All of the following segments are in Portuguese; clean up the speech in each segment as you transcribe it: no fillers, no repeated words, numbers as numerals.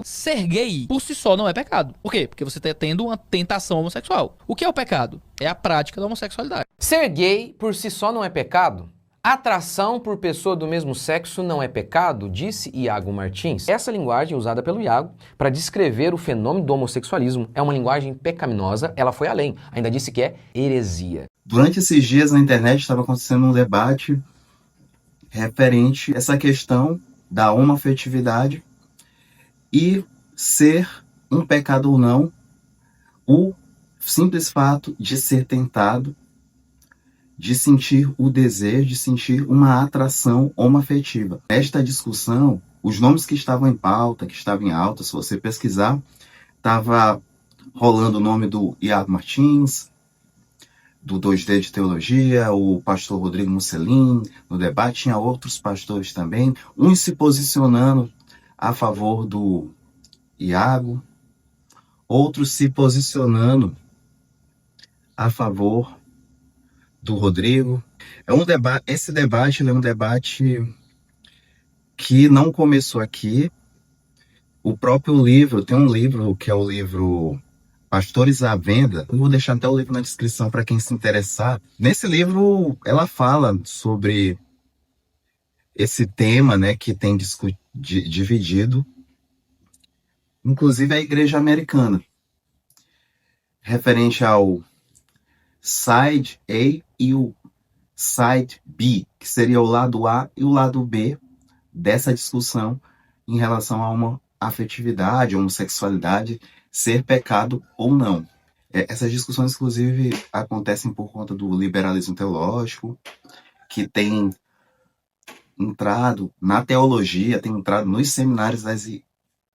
ser gay por si só não é pecado. Por quê? Porque você está tendo uma tentação homossexual. O que é o pecado? É a prática da homossexualidade. Ser gay por si só não é pecado? Atração por pessoa do mesmo sexo não é pecado? Disse Iago Martins. Essa linguagem usada pelo Iago para descrever o fenômeno do homossexualismo é uma linguagem pecaminosa, ela foi além, ainda disse que é heresia. Durante esses dias na internet estava acontecendo um debate referente a essa questão da homoafetividade e ser um pecado ou não, o simples fato de ser tentado, de sentir o desejo, de sentir uma atração homoafetiva. Nesta discussão, os nomes que estavam em pauta, que estavam em alta, se você pesquisar, estava rolando o nome do Iago Martins, do 2D de Teologia, o pastor Rodrigo Musselin. No debate tinha outros pastores também, uns se posicionando a favor do Iago, outros se posicionando a favor do Rodrigo. Esse debate é um debate que não começou aqui. O próprio livro, tem um livro que é o livro Pastores à Venda. Eu vou deixar até o livro na descrição para quem se interessar. Nesse livro, ela fala sobre esse tema, né, que tem dividido, inclusive a igreja americana, referente ao Side A e o Side B, que seria o lado A e o lado B dessa discussão em relação a uma afetividade, homossexualidade, ser pecado ou não. Essas discussões, inclusive, acontecem por conta do liberalismo teológico, que tem entrado na teologia, tem entrado nos seminários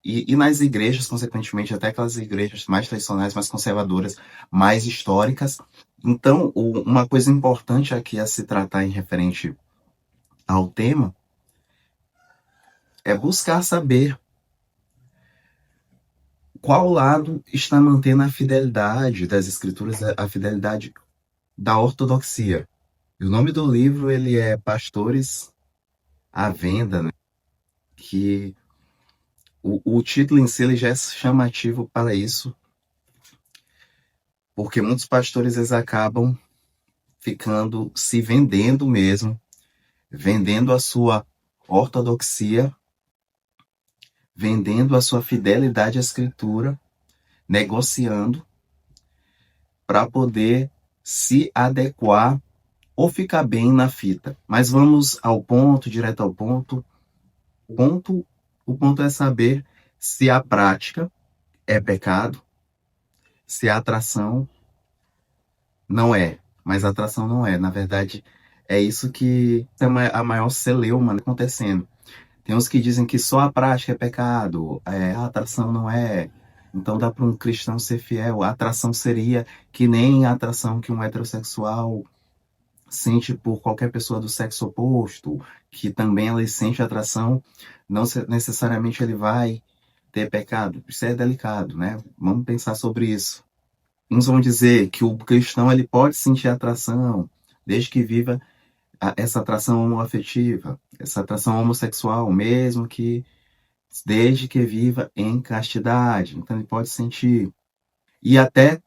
e nas igrejas, consequentemente, até aquelas igrejas mais tradicionais, mais conservadoras, mais históricas. Então, uma coisa importante aqui a se tratar em referente ao tema é buscar saber qual lado está mantendo a fidelidade das escrituras, a fidelidade da ortodoxia. E o nome do livro ele é Pastores à Venda, né? Que o título em si ele já é chamativo para isso, porque muitos pastores eles acabam ficando se vendendo mesmo, vendendo a sua ortodoxia, vendendo a sua fidelidade à escritura, negociando para poder se adequar ou ficar bem na fita. Mas vamos ao ponto, direto ao ponto. O ponto é saber se a prática é pecado, se a atração não é. Mas a atração não é. Na verdade, é isso que é a maior celeuma acontecendo. Tem uns que dizem que só a prática é pecado, a atração não é. Então dá para um cristão ser fiel. A atração seria que nem a atração que um heterossexual sente por qualquer pessoa do sexo oposto, que também ele sente atração, não necessariamente ele vai ter pecado. Isso é delicado, né? Vamos pensar sobre isso. Uns vão dizer que o cristão ele pode sentir atração, desde que viva essa atração homoafetiva, essa atração homossexual, mesmo que desde que viva em castidade. Então ele pode sentir. E até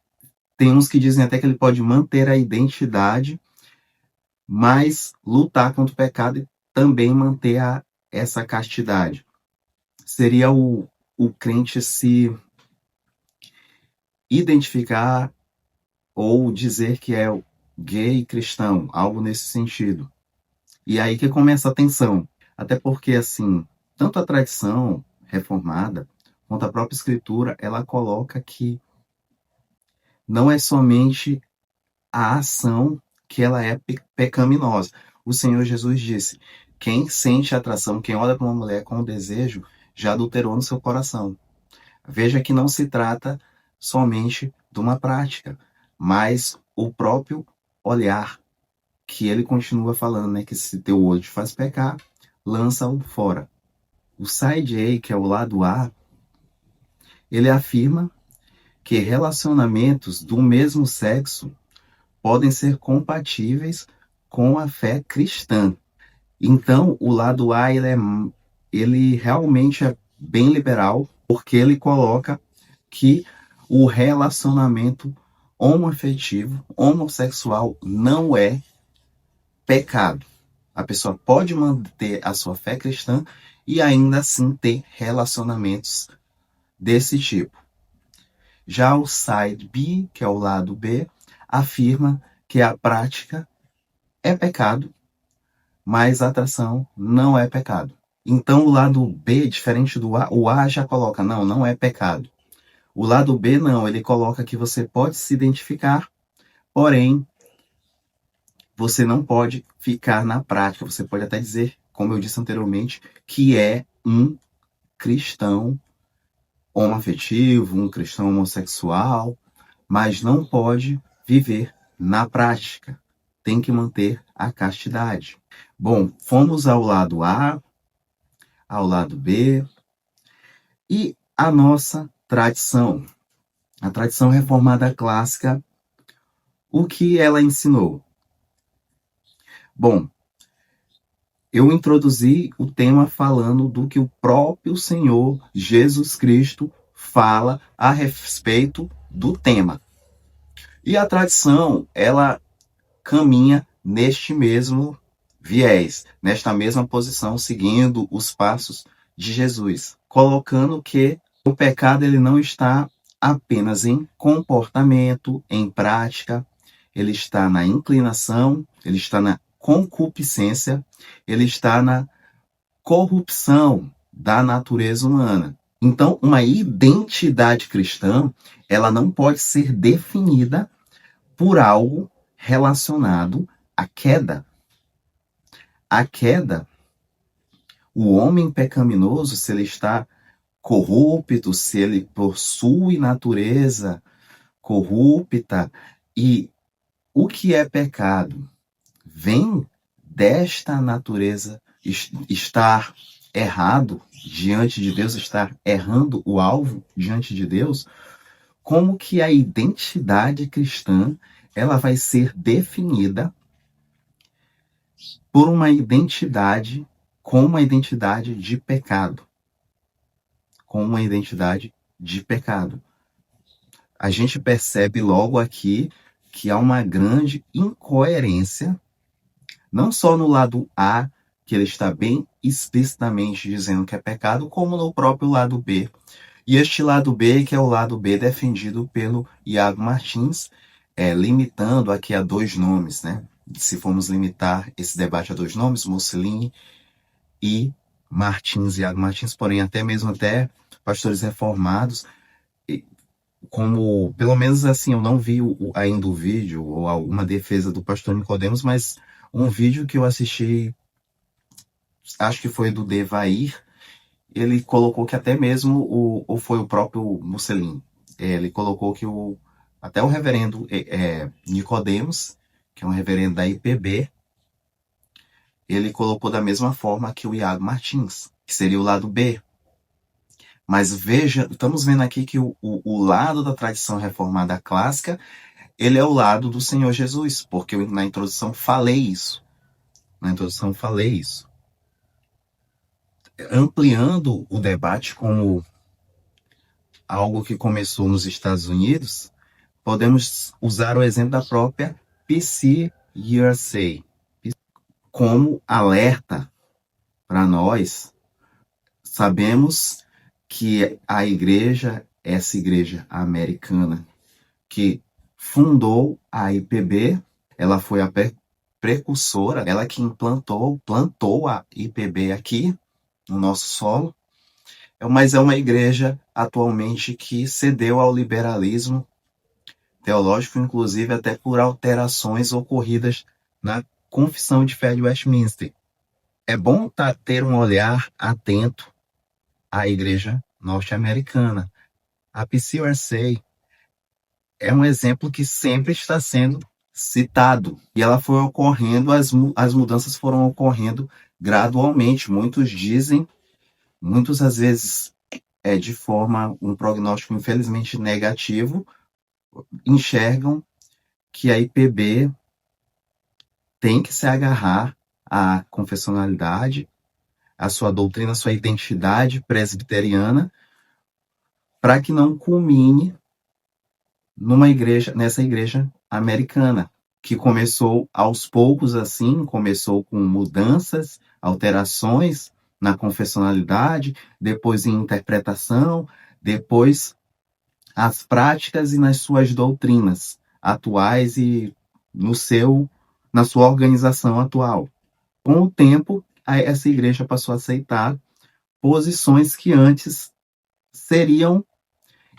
tem uns que dizem até que ele pode manter a identidade, mas lutar contra o pecado e também manter essa castidade. Seria o crente se identificar ou dizer que é gay cristão, algo nesse sentido. E aí que começa a tensão. Até porque, assim, tanto a tradição reformada quanto a própria escritura, ela coloca que não é somente a ação que ela é pecaminosa. O Senhor Jesus disse, quem sente atração, quem olha para uma mulher com desejo, já adulterou no seu coração. Veja que não se trata somente de uma prática, mas o próprio olhar, que ele continua falando, né, que se teu olho te faz pecar, lança-o fora. O side A, que é o lado A, ele afirma que relacionamentos do mesmo sexo podem ser compatíveis com a fé cristã. Então, o lado A, ele realmente é bem liberal, porque ele coloca que o relacionamento homoafetivo, homossexual, não é pecado. A pessoa pode manter a sua fé cristã e ainda assim ter relacionamentos desse tipo. Já o side B, que é o lado B, afirma que a prática é pecado, mas a atração não é pecado. Então o lado B, diferente do A, o A já coloca, não é pecado. O lado B não, ele coloca que você pode se identificar, porém, você não pode ficar na prática. Você pode até dizer, como eu disse anteriormente, que é um cristão homoafetivo, um cristão homossexual, mas não pode viver na prática. Tem que manter a castidade. Bom, fomos ao lado A, ao lado B, e a nossa tradição. A tradição reformada clássica, o que ela ensinou? Bom, eu introduzi o tema falando do que o próprio Senhor Jesus Cristo fala a respeito do tema. E a tradição, ela caminha neste mesmo viés, nesta mesma posição, seguindo os passos de Jesus, colocando que o pecado ele não está apenas em comportamento, em prática, ele está na inclinação, ele está na concupiscência, ele está na corrupção da natureza humana. Então, uma identidade cristã, ela não pode ser definida por algo relacionado à queda. A queda, o homem pecaminoso, se ele está corrupto, se ele possui natureza corrupta, e o que é pecado vem desta natureza estar errado diante de Deus, estar errando o alvo diante de Deus, como que a identidade cristã ela vai ser definida por uma identidade com uma identidade de pecado. Com uma identidade de pecado. A gente percebe logo aqui que há uma grande incoerência, não só no lado A, que ele está bem explicitamente dizendo que é pecado, como no próprio lado B. E este lado B, que é o lado B defendido pelo Iago Martins, limitando aqui a 2 nomes, né? Se formos limitar esse debate a 2 nomes, Mussolini e Martins, Iago Martins, porém até mesmo pastores reformados, como, pelo menos assim, eu não vi ainda o vídeo ou alguma defesa do pastor Nicodemos, mas um vídeo que eu assisti, acho que foi do Devair, ele colocou que até mesmo, ou foi o próprio Mussolini, ele colocou que até o reverendo Nicodemos, que é um reverendo da IPB, ele colocou da mesma forma que o Iago Martins, que seria o lado B. Mas veja, estamos vendo aqui que o lado da tradição reformada clássica, ele é o lado do Senhor Jesus, porque eu, na introdução falei isso. Ampliando o debate como algo que começou nos Estados Unidos, podemos usar o exemplo da própria PC USA como alerta para nós. Sabemos que a igreja, essa igreja americana que fundou a IPB, ela foi a precursora, ela que plantou a IPB aqui no nosso solo, mas é uma igreja atualmente que cedeu ao liberalismo teológico, inclusive até por alterações ocorridas na Confissão de Fé de Westminster. É bom ter um olhar atento à igreja norte-americana. A PCUSA é um exemplo que sempre está sendo citado. E ela foi ocorrendo, as mudanças foram ocorrendo gradualmente. Muitos dizem, muitos às vezes de forma, um prognóstico infelizmente negativo, enxergam que a IPB tem que se agarrar à confessionalidade, à sua doutrina, à sua identidade presbiteriana, para que não culmine nessa igreja americana, que começou aos poucos assim, começou com mudanças, alterações na confessionalidade, depois em interpretação, depois as práticas e nas suas doutrinas atuais e na sua organização atual. Com o tempo, essa igreja passou a aceitar posições que antes seriam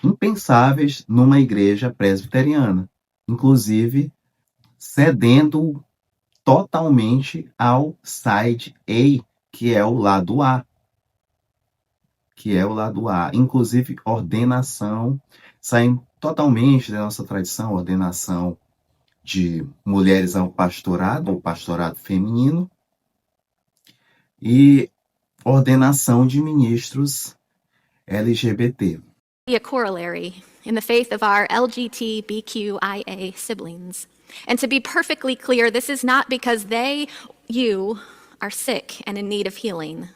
impensáveis numa igreja presbiteriana, inclusive cedendo totalmente ao side A, que é o lado A, inclusive ordenação, saindo totalmente da nossa tradição, ordenação de mulheres ao pastorado feminino, e ordenação de ministros LGBT. A corollary in the faith of our LGBTQIA siblings. And to be perfectly clear, this is not because you, are sick and in need of healing.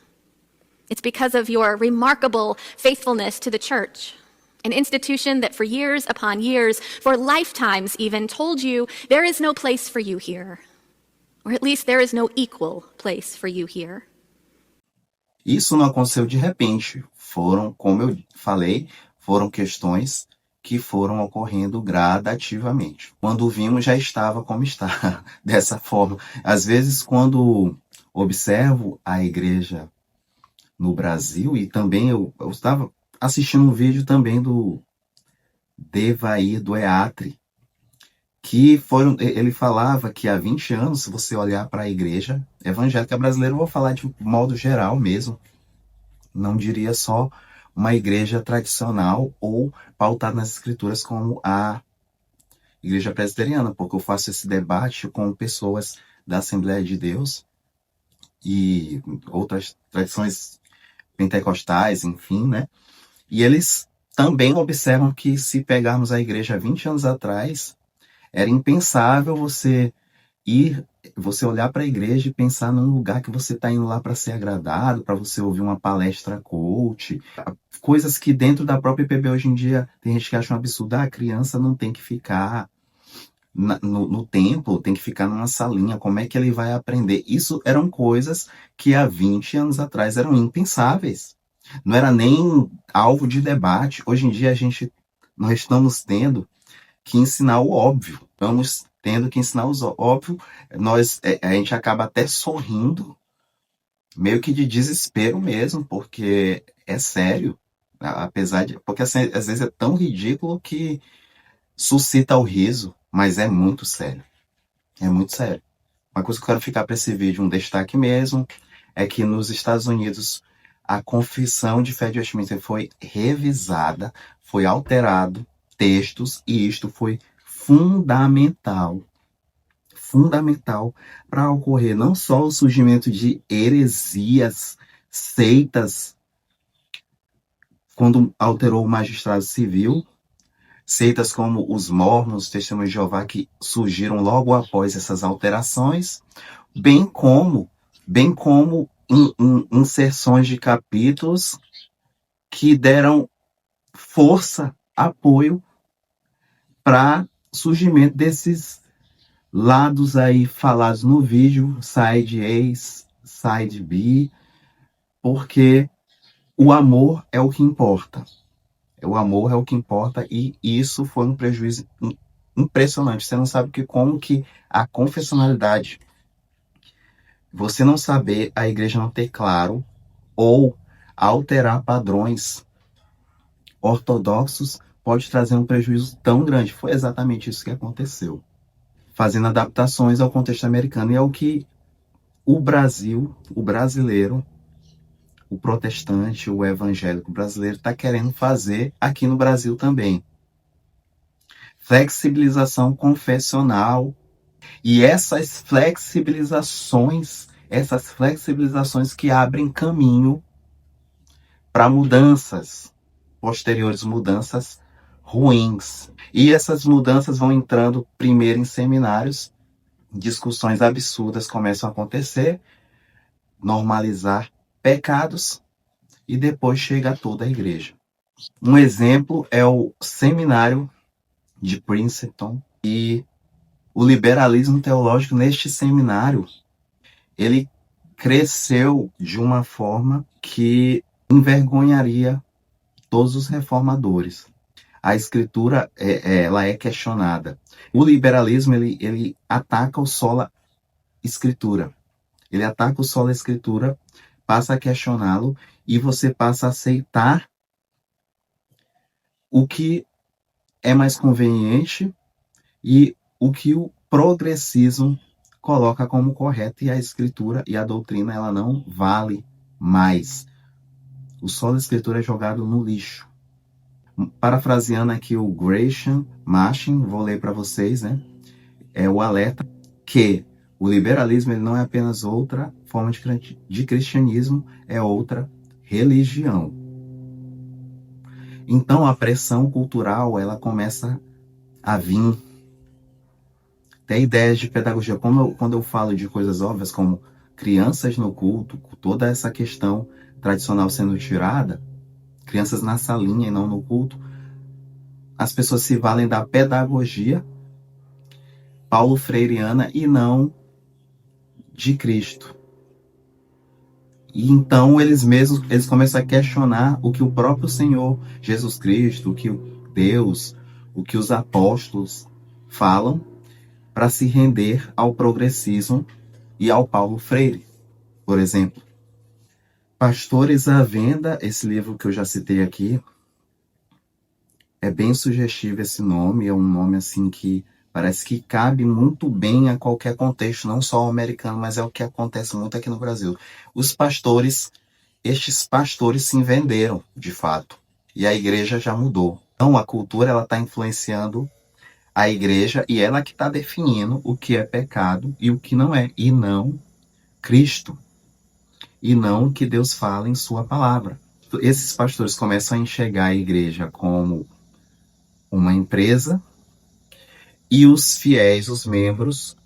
It's because of your remarkable faithfulness to the church, an institution that for years upon years, for lifetimes even, told you there is no place for you here, or at least there is no equal place for you here. Isso não aconteceu de repente. Como eu falei, foram questões que foram ocorrendo gradativamente. Quando vimos, já estava como está, dessa forma. Às vezes, quando observo a igreja no Brasil, e também eu estava assistindo um vídeo também do Devair do Eatri, ele falava que há 20 anos, se você olhar para a igreja evangélica brasileira, eu vou falar de modo geral mesmo, não diria só uma igreja tradicional ou pautada nas escrituras como a igreja presbiteriana, porque eu faço esse debate com pessoas da Assembleia de Deus e outras tradições pentecostais, enfim, né? E eles também observam que, se pegarmos a igreja 20 anos atrás, era impensável você olhar para a igreja e pensar num lugar que você está indo lá para ser agradado, para você ouvir uma palestra coach, coisas que dentro da própria IPB hoje em dia tem gente que acha um absurdo. A criança não tem que ficar no templo, tem que ficar numa salinha, como é que ele vai aprender? Isso eram coisas que há 20 anos atrás eram impensáveis. Não era nem alvo de debate. Hoje em dia nós estamos tendo que ensinar o óbvio. Estamos tendo que ensinar o óbvio. A gente acaba até sorrindo, meio que de desespero mesmo, porque é sério. Porque assim, às vezes é tão ridículo que suscita o riso, mas é muito sério. É muito sério. Uma coisa que eu quero ficar para esse vídeo, um destaque mesmo, é que nos Estados Unidos a confissão de fé de Westminster foi revisada, foi alterado textos, e isto foi fundamental para ocorrer não só o surgimento de heresias, seitas, quando alterou o magistrado civil, seitas como os Mormons, os Testemunhos de Jeová, que surgiram logo após essas alterações, bem como inserções de capítulos que deram força, apoio para surgimento desses lados aí falados no vídeo, side A, side B, porque o amor é o que importa. O amor é o que importa, e isso foi um prejuízo impressionante. Você não sabe como que a confessionalidade, você não saber, a igreja não ter claro, ou alterar padrões ortodoxos, pode trazer um prejuízo tão grande. Foi exatamente isso que aconteceu. Fazendo adaptações ao contexto americano, e é o que o Brasil, o brasileiro, o protestante, o evangélico brasileiro está querendo fazer aqui no Brasil também. Flexibilização confessional. E essas flexibilizações que abrem caminho para mudanças posteriores, mudanças ruins. E essas mudanças vão entrando primeiro em seminários, discussões absurdas começam a acontecer, normalizar pecados, e depois chega a toda a igreja. Um exemplo é o seminário de Princeton, e o liberalismo teológico neste seminário, ele cresceu de uma forma que envergonharia todos os reformadores. A escritura ela é questionada. O liberalismo ele ataca o sola escritura. Ele ataca o sola escritura, passa a questioná-lo e você passa a aceitar o que é mais conveniente e o que o progressismo coloca como correto, e a escritura e a doutrina ela não vale mais. O solo da escritura é jogado no lixo. Parafraseando aqui o Gresham Machen, vou ler para vocês, né? É o alerta que o liberalismo ele não é apenas outra forma de cristianismo, é outra religião. Então a pressão cultural ela começa a vir. Tem ideias de pedagogia. Quando eu falo de coisas óbvias como crianças no culto, toda essa questão tradicional sendo tirada, crianças na salinha e não no culto, as pessoas se valem da pedagogia Paulo Freireana e não de Cristo. E então eles começam a questionar o que o próprio Senhor Jesus Cristo, o que Deus, o que os apóstolos falam, para se render ao progressismo e ao Paulo Freire, por exemplo. Pastores à Venda, esse livro que eu já citei aqui, é bem sugestivo esse nome, é um nome assim que parece que cabe muito bem a qualquer contexto, não só o americano, mas é o que acontece muito aqui no Brasil. Estes pastores se venderam, de fato, e a igreja já mudou. Então a cultura ela está influenciando a igreja e ela que está definindo o que é pecado e o que não é, e não Cristo, e não o que Deus fala em sua palavra. Esses pastores começam a enxergar a igreja como uma empresa e os fiéis, os membros,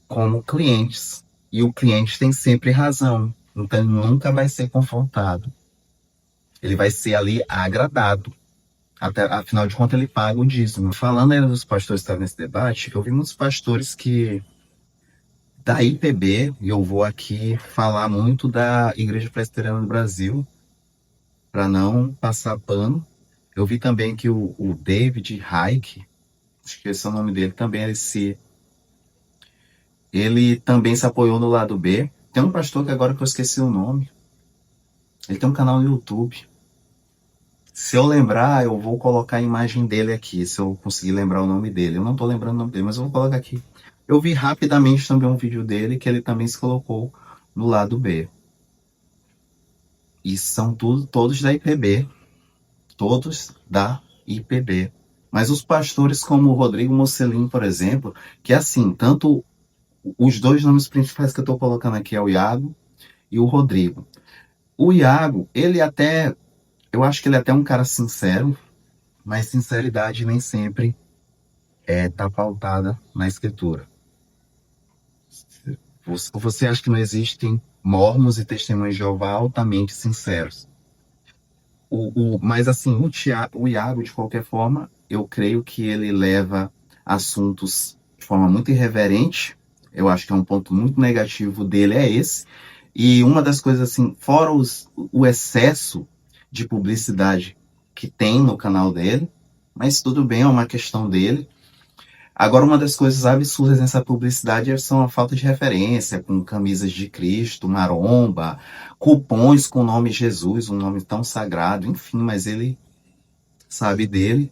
como clientes. E o cliente tem sempre razão, então ele nunca vai ser confrontado. Ele vai ser ali agradado. Afinal de contas, ele paga o dízimo. Falando aí dos pastores que estavam nesse debate, eu vi muitos pastores da IPB, e eu vou aqui falar muito da Igreja Presbiteriana do Brasil, para não passar pano. Eu vi também que o David Icke, esqueci o nome dele, também ele também se apoiou no lado B. Tem um pastor que agora que eu esqueci o nome, ele tem um canal no YouTube. Se eu lembrar, eu vou colocar a imagem dele aqui, se eu conseguir lembrar o nome dele. Eu não tô lembrando o nome dele, mas eu vou colocar aqui. Eu vi rapidamente também um vídeo dele, que ele também se colocou no lado B. E são todos da IPB. Todos da IPB. Mas os pastores como o Rodrigo Mocelin, por exemplo, que assim, tanto os dois nomes principais que eu tô colocando aqui é o Iago e o Rodrigo. O Iago, eu acho que ele é até um cara sincero, mas sinceridade nem sempre tá pautada na escritura. Você acha que não existem mormons e testemunhos de Jeová altamente sinceros? Mas assim, o Iago, de qualquer forma, eu creio que ele leva assuntos de forma muito irreverente. Eu acho que é um ponto muito negativo dele, é esse. E uma das coisas assim, fora o excesso de publicidade que tem no canal dele, mas tudo bem, é uma questão dele. Agora, uma das coisas absurdas nessa publicidade são a falta de referência, com camisas de Cristo, maromba, cupons com o nome Jesus, um nome tão sagrado, enfim, mas ele sabe dele.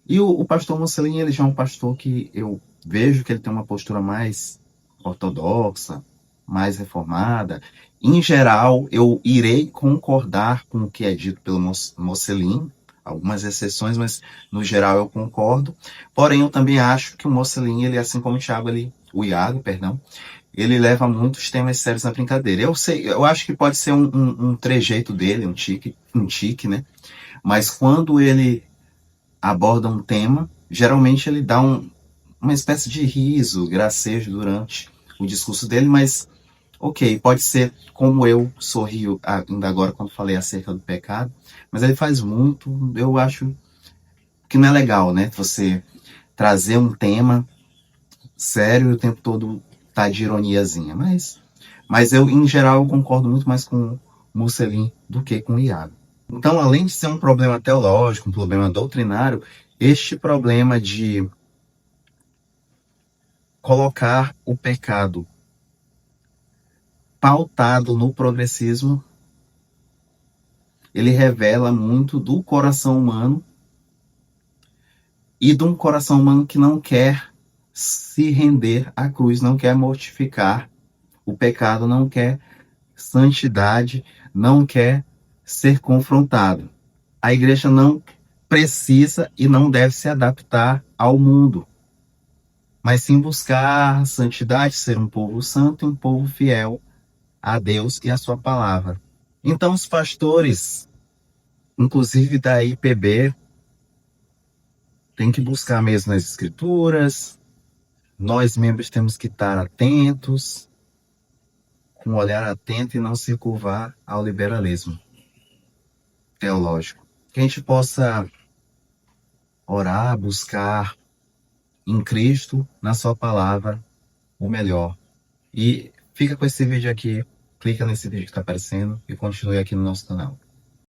E o pastor Mocelin, ele já é um pastor que eu vejo que ele tem uma postura mais ortodoxa, mais reformada. Em geral, eu irei concordar com o que é dito pelo Mocelin, algumas exceções, mas no geral eu concordo. Porém, eu também acho que o Mocelin, ele, assim como o Iago, ele leva muitos temas sérios na brincadeira. Eu acho que pode ser um trejeito dele, um tique, né? Mas quando ele aborda um tema, geralmente ele dá uma espécie de riso, gracejo durante o discurso dele, mas Ok, pode ser como eu sorrio ainda agora quando falei acerca do pecado, mas ele faz muito, eu acho que não é legal, né? Você trazer um tema sério e o tempo todo tá de ironiazinha, mas eu, em geral, eu concordo muito mais com o Mussolini do que com o Iago. Então, além de ser um problema teológico, um problema doutrinário, este problema de colocar o pecado pautado no progressismo, ele revela muito do coração humano e de um coração humano que não quer se render à cruz, não quer mortificar o pecado, não quer santidade, não quer ser confrontado. A igreja não precisa e não deve se adaptar ao mundo, mas sim buscar santidade, ser um povo santo e um povo fiel a Deus e a sua palavra. Então os pastores, inclusive da IPB, têm que buscar mesmo nas escrituras, nós membros temos que estar atentos, com um olhar atento e não se curvar ao liberalismo teológico. Que a gente possa orar, buscar em Cristo, na sua palavra, o melhor. E fica com esse vídeo aqui, clica nesse vídeo que está aparecendo e continue aqui no nosso canal.